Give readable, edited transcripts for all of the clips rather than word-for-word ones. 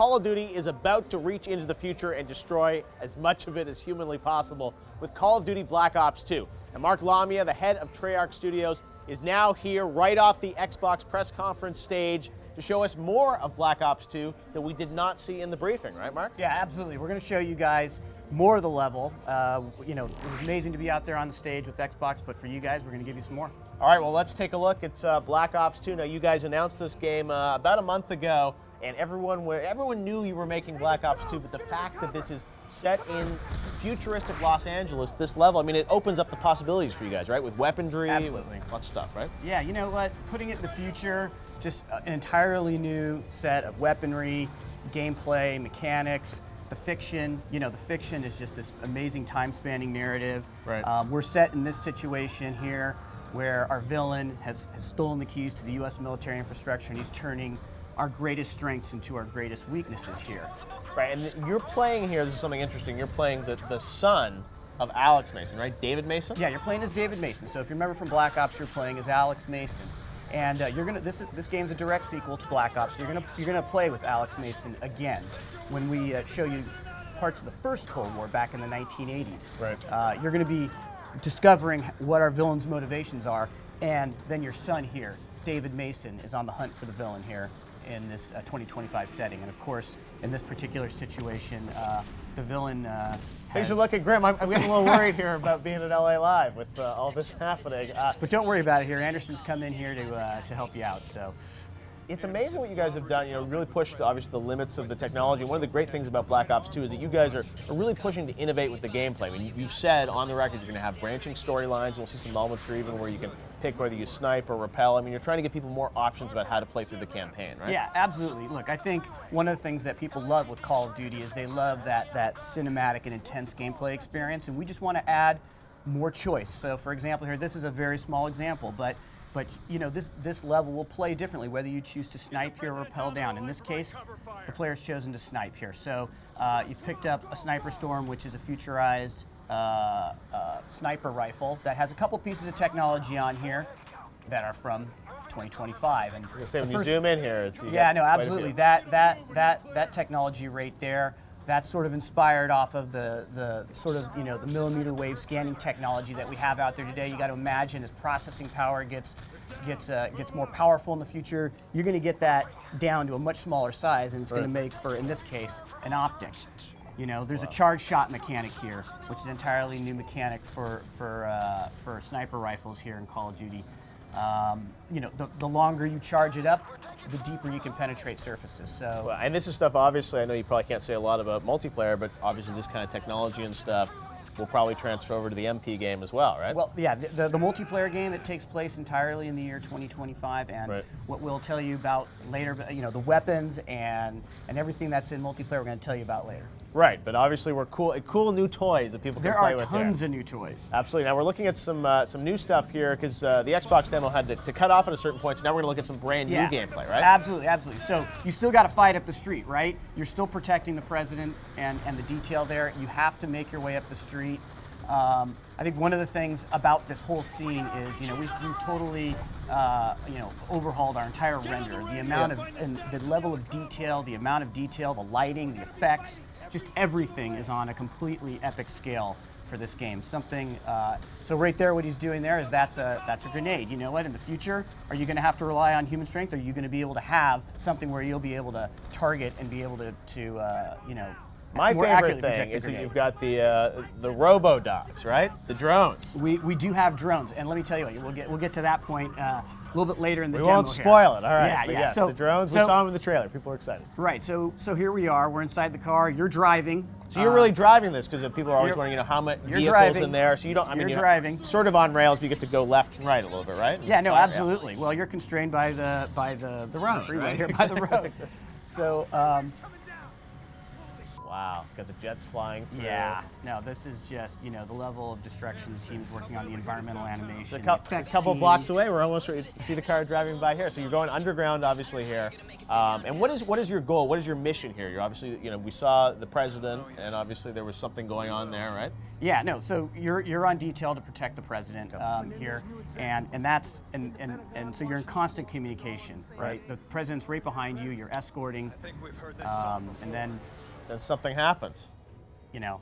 Call of Duty is about to reach into the future and destroy as much of it as humanly possible with Call of Duty Black Ops 2. And Mark Lamia, the head of Treyarch Studios, is now here right off the Xbox press conference stage to show us more of Black Ops 2 that we did not see in the briefing, right, Mark? Yeah, absolutely. We're going to show you guys more of the level. It was amazing to be out there on the stage with Xbox, but for you guys, we're going to give you some more. All right, well, let's take a look. It's Black Ops 2. Now, you guys announced this game about a month ago, and everyone knew you were making Black Ops 2, but the fact that this is set in futuristic Los Angeles, this level, I mean, it opens up the possibilities for you guys, right? With weaponry, Absolutely. with lots of stuff, right? Yeah, you know what? Putting it in the future, just an entirely new set of weaponry, gameplay, mechanics, the fiction. The fiction is just this amazing time-spanning narrative. Right. We're set in this situation here where our villain has stolen the keys to the U.S. military infrastructure, and he's turning our greatest strengths into our greatest weaknesses here. Right, and you're playing here, this is something interesting, you're playing the son of Alex Mason, right? David Mason? Yeah, you're playing as David Mason. So if you remember from Black Ops, you're playing as Alex Mason. And this game's a direct sequel to Black Ops. So you're gonna play with Alex Mason again when we show you parts of the first Cold War back in the 1980s. Right. You're gonna be discovering what our villain's motivations are, and then your son here, David Mason, is on the hunt for the villain here in this 2025 setting. And of course, in this particular situation, the villain Things are looking grim. I'm getting a little worried here about being at LA Live with all this happening. But don't worry about it here. Anderson's come in here to help you out. So it's amazing what you guys have done. Really pushed, obviously, the limits of the technology. One of the great things about Black Ops 2 is that you guys are really pushing to innovate with the gameplay. I mean, you've said on the record you're going to have branching storylines. We'll see some moments here even where you can pick whether you snipe or rappel. I mean, you're trying to give people more options about how to play through the campaign, right? Yeah, absolutely. Look, I think one of the things that people love with Call of Duty is they love that cinematic and intense gameplay experience, and we just want to add more choice. So, for example, here, this is a very small example, but this level will play differently whether you choose to snipe here or rappel down. In this case, the player's chosen to snipe here. So you've picked up a Sniper Storm, which is a futurized sniper rifle that has a couple pieces of technology on here that are from 2025. And when you zoom in here, absolutely. That technology right there. That's sort of inspired off of the sort of the millimeter wave scanning technology that we have out there today. You got to imagine as processing power gets more powerful in the future, you're going to get that down to a much smaller size, and it's going to make for, in this case, an optic. There's a charge shot mechanic here, which is an entirely new mechanic for sniper rifles here in Call of Duty. The longer you charge it up, the deeper you can penetrate surfaces. So, and this is stuff, obviously, I know you probably can't say a lot about multiplayer, but obviously this kind of technology and stuff will probably transfer over to the MP game as well, right? Well, yeah, the multiplayer game, it takes place entirely in the year 2025, and what we'll tell you about later, the weapons and everything that's in multiplayer, we're going to tell you about later. Right, but obviously we're cool new toys that people can play with. There are tons of new toys. Absolutely. Now we're looking at some new stuff here because the Xbox demo had to cut off at a certain point, so now we're going to look at some brand new gameplay, right? Absolutely. So you still got to fight up the street, right? You're still protecting the president and the detail there. You have to make your way up the street. I think one of the things about this whole scene is, we've totally, overhauled our entire render. The amount of, and the level of detail, the amount of detail, the lighting, the effects, just everything is on a completely epic scale for this game. So right there, what he's doing there is that's a grenade. You know what? In the future, are you going to have to rely on human strength, or are you going to be able to have something where you'll be able to target and be able to My favorite thing is that you've got the robo-dogs, right? The drones. We do have drones, and let me tell you what, we'll get to that point a little bit later in the demo. We won't spoil it, all right. Yeah, but yeah. Yes, So, the drones, we saw them in the trailer. People are excited. Right, so here we are. We're inside the car. You're driving. So you're really driving this because people are always wondering, how much vehicles in there. So you don't. You're driving. Sort of on rails, but you get to go left and right a little bit, right? Yeah, no, absolutely. Well, you're constrained by the road, the freeway here by the road. So. Wow, got the jets flying through. Yeah, no, this is just, you know, the level of destruction the team's working on, the environmental animation. A the effects couple team. blocks away, we're almost ready to see the car driving by here. So you're going underground, obviously, here. And what is your goal? What is your mission here? You're obviously, you know, we saw the president, and obviously there was something going on there, right? Yeah, no. So you're on detail to protect the president here, and so you're in constant communication, right? The president's right behind you. You're escorting, and then something happens. you know,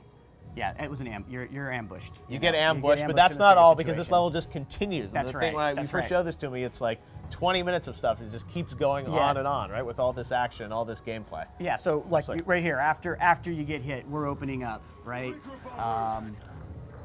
yeah, it was you're ambushed. You get ambushed, but ambushed that's in a not tricky all because this situation. level just continues. And That's the right, thing when you that's first right. showed this to me, it's like 20 minutes of stuff. It just keeps going on and on, right? With all this action, all this gameplay. Yeah, so like right here, after you get hit, we're opening up, right?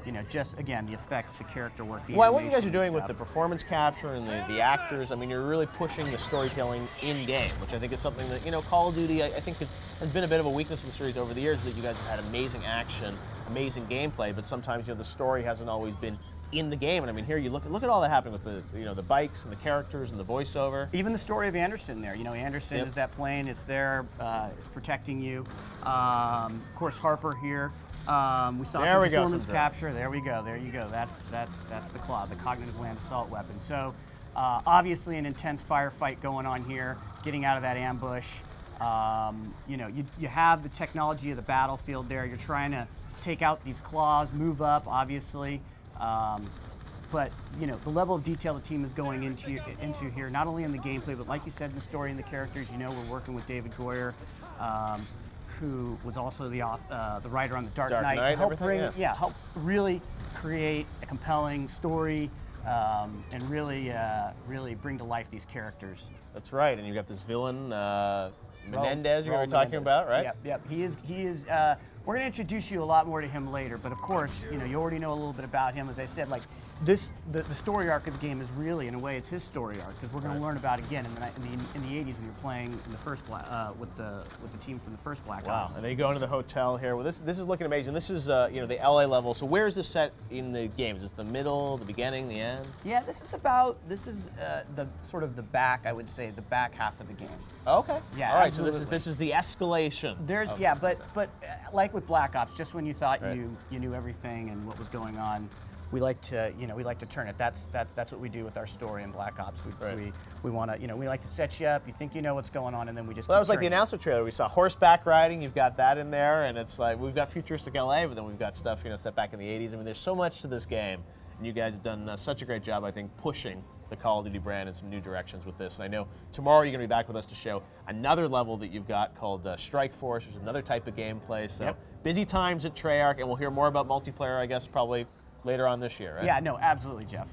You know, just again the effects, the character work. The Well, what you guys are animation doing with stuff. the performance capture and the actors, I mean, you're really pushing the storytelling in game, which I think is something that, you know, Call of Duty, I think has been a bit of a weakness in the series over the years, that you guys have had amazing action, amazing gameplay, but sometimes, you know, the story hasn't always been in the game. And I mean, here you look at all that happening with the, you know, the bikes and the characters and the voiceover. Even the story of Anderson there. You know, Anderson is that plane. It's there. It's protecting you. Of course, Harper here. We saw There some we go, performance some drones. capture. There we go. There you go. That's the Claw, the cognitive land assault weapon. So obviously an intense firefight going on here, getting out of that ambush. You know, you have the technology of the battlefield there. You're trying to take out these claws, move up, obviously. But you know, the level of detail the team is going into here, not only in the gameplay, but like you said, in the story and the characters. You know, we're working with David Goyer, who was also the writer on the Dark Knight, to help everything, bring, help really create a compelling story and really bring to life these characters. That's right, and you've got this villain, Menendez, you Raul were talking Menendez. about, right? Yep. He is. We're going to introduce you a lot more to him later, but of course, you know, you already know a little bit about him. As I said, like the story arc of the game is really, in a way, it's his story arc, because we're going to learn about it again in the 80s when you're playing in the first with the team from the first Black Ops. And then you go into the hotel here. Well, this is looking amazing. This is you know, the LA level. So where is this set in the game? Is this the middle, the beginning, the end? Yeah, this is the sort of the back, I would say, the back half of the game. Okay. Yeah, All right. absolutely. So this is the escalation. There's of- but like with Black Ops, just when you thought Right. you knew everything and what was going on, we like to turn it. That's what we do with our story in Black Ops. We want to, we like to set you up. You think you know what's going on, and then we just. Well, that was like the turning it. announcement trailer. We saw horseback riding. You've got that in there, and it's like we've got futuristic LA, but then we've got stuff, you know, set back in the 80s. I mean, there's so much to this game, and you guys have done such a great job, I think, pushing the Call of Duty brand in some new directions with this. And I know tomorrow you're going to be back with us to show another level that you've got called Strike Force, which is another type of gameplay. So busy times at Treyarch, and we'll hear more about multiplayer, I guess, probably later on this year, right? Yeah, no, absolutely, Jeff.